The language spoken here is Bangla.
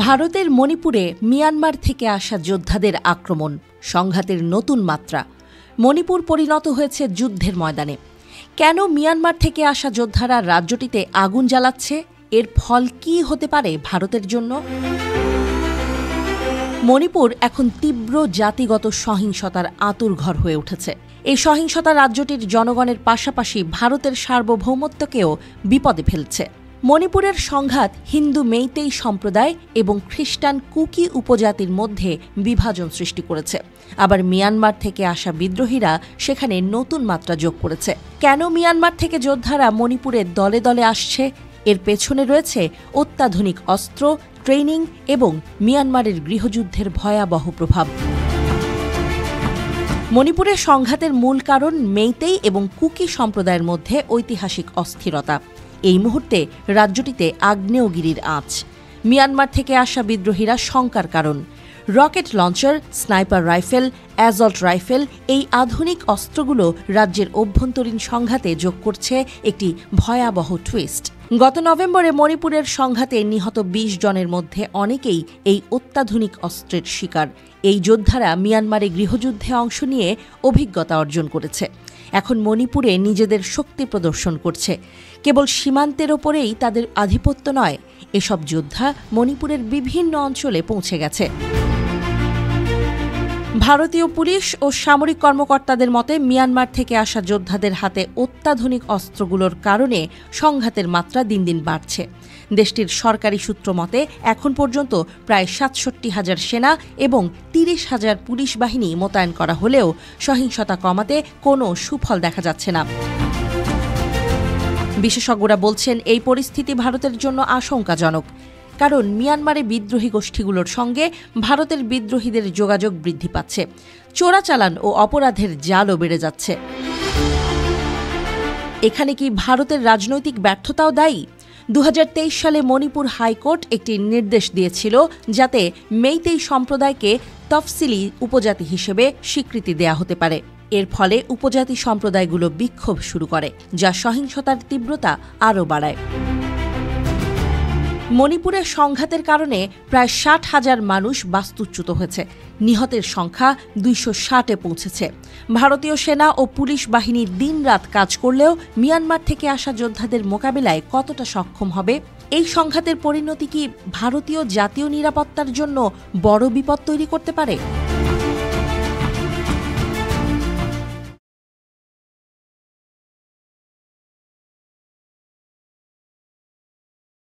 ভারতের মণিপুরে মিয়ানমার থেকে আসা যোদ্ধাদের আক্রমণ, সংঘাতের নতুন মাত্রা। মণিপুর পরিণত হয়েছে যুদ্ধের ময়দানে। কেন মিয়ানমার থেকে আসা যোদ্ধারা রাজ্যটিতে আগুন জ্বালাচ্ছে? এর ফল কী হতে পারে ভারতের জন্য? মণিপুর এখন তীব্র জাতিগত সহিংসতার আঁতুড়ঘর হয়ে উঠেছে। এই সহিংসতা রাজ্যটির জনগণের পাশাপাশি ভারতের সার্বভৌমত্বকেও বিপদে ফেলছে। মণিপুরের সংঘাত হিন্দু মেইতেই সম্প্রদায় এবং খ্রিস্টান কুকি উপজাতির মধ্যে বিভাজন সৃষ্টি করেছে। আবার মিয়ানমার থেকে আসা বিদ্রোহীরা সেখানে নতুন মাত্রা যোগ করেছে। কেন মিয়ানমার থেকে যোদ্ধারা মণিপুরে দলে দলে আসছে? এর পেছনে রয়েছে অত্যাধুনিক অস্ত্র, ট্রেনিং এবং মিয়ানমারের গৃহযুদ্ধের ভয়াবহ প্রভাব। মণিপুরের সংঘাতের মূল কারণ মেইতেই এবং কুকি সম্প্রদায়ের মধ্যে ঐতিহাসিক অস্থিরতা। এই মুহূর্তে রাজ্যটিতে আগ্নেয়গিরির আঁচ। মিয়ানমার থেকে আসা বিদ্রোহীরা শঙ্কার কারণ। Rocket launcher, sniper rifle, assault rifle এই আধুনিক অস্ত্রগুলো রাজ্যের অভ্যন্তরীণ সংঘাতে যোগ করছে একটি ভয়াবহ টুইস্ট। গত নভেম্বরে মণিপুরের সংঘাতে নিহত ২০ জনের মধ্যে অনেকেই এই অত্যাধুনিক অস্ত্রের শিকার। এই যোদ্ধারা মিয়ানমারে গৃহযুদ্ধে অংশ নিয়ে অভিজ্ঞতা অর্জন করেছে। এখন মণিপুরে নিজেদের শক্তি প্রদর্শন করছে। কেবল সীমান্তের ওপরেই তাদের আধিপত্য নয়, এসব যোদ্ধা মণিপুরের বিভিন্ন অঞ্চলে পৌঁছে গেছে। ভারতীয় পুলিশ ও সামরিক কর্মকর্তাদের মতে মিয়ানমার থেকে আসা যোদ্ধাদের হাতে অত্যাধুনিক অস্ত্রগুলোর কারণে সংঘাতের মাত্রা দিন দিন বাড়ছে। দেশটির সরকারি সূত্র মতে এখন পর্যন্ত প্রায় ৬৭,০০০ সেনা এবং ৩০,০০০ পুলিশ বাহিনী মোতায়েন করা হলেও সহিংসতা কমাতে কোনো সুফল দেখা যাচ্ছে না। বিশেষজ্ঞরা বলছেন এই পরিস্থিতি ভারতের জন্য আশঙ্কাজনক। কারণ মিয়ানমারে বিদ্রোহী গোষ্ঠীগুলোর সঙ্গে ভারতের বিদ্রোহীদের যোগাযোগ বৃদ্ধি পাচ্ছে। চোরাচালান ও অপরাধের জালও বেড়ে যাচ্ছে। এখানে কি ভারতের রাজনৈতিক ব্যর্থতাও দায়ী? ২০২৩ সালে মণিপুর হাইকোর্ট একটি নির্দেশ দিয়েছিল যাতে মেইতেই সম্প্রদায়কে তফসিলি উপজাতি হিসেবে স্বীকৃতি দেয়া হতে পারে। এর ফলে উপজাতি সম্প্রদায়গুলো বিক্ষোভ শুরু করে, যা সহিংসতার তীব্রতা আরও বাড়ায়। মণিপুরের সংঘাতের কারণে প্রায় ৬০,০০০ মানুষ বাস্তুচ্যুত হয়েছে। নিহতের সংখ্যা ২৬০-এ পৌঁছেছে। ভারতীয় সেনা ও পুলিশ বাহিনী দিনরাত কাজ করলেও মিয়ানমার থেকে আসা যোদ্ধাদের মোকাবিলায় কতটা সক্ষম হবে? এই সংঘাতের পরিণতি কি ভারতীয় জাতীয় নিরাপত্তার জন্য বড় বিপদ তৈরি করতে পারে?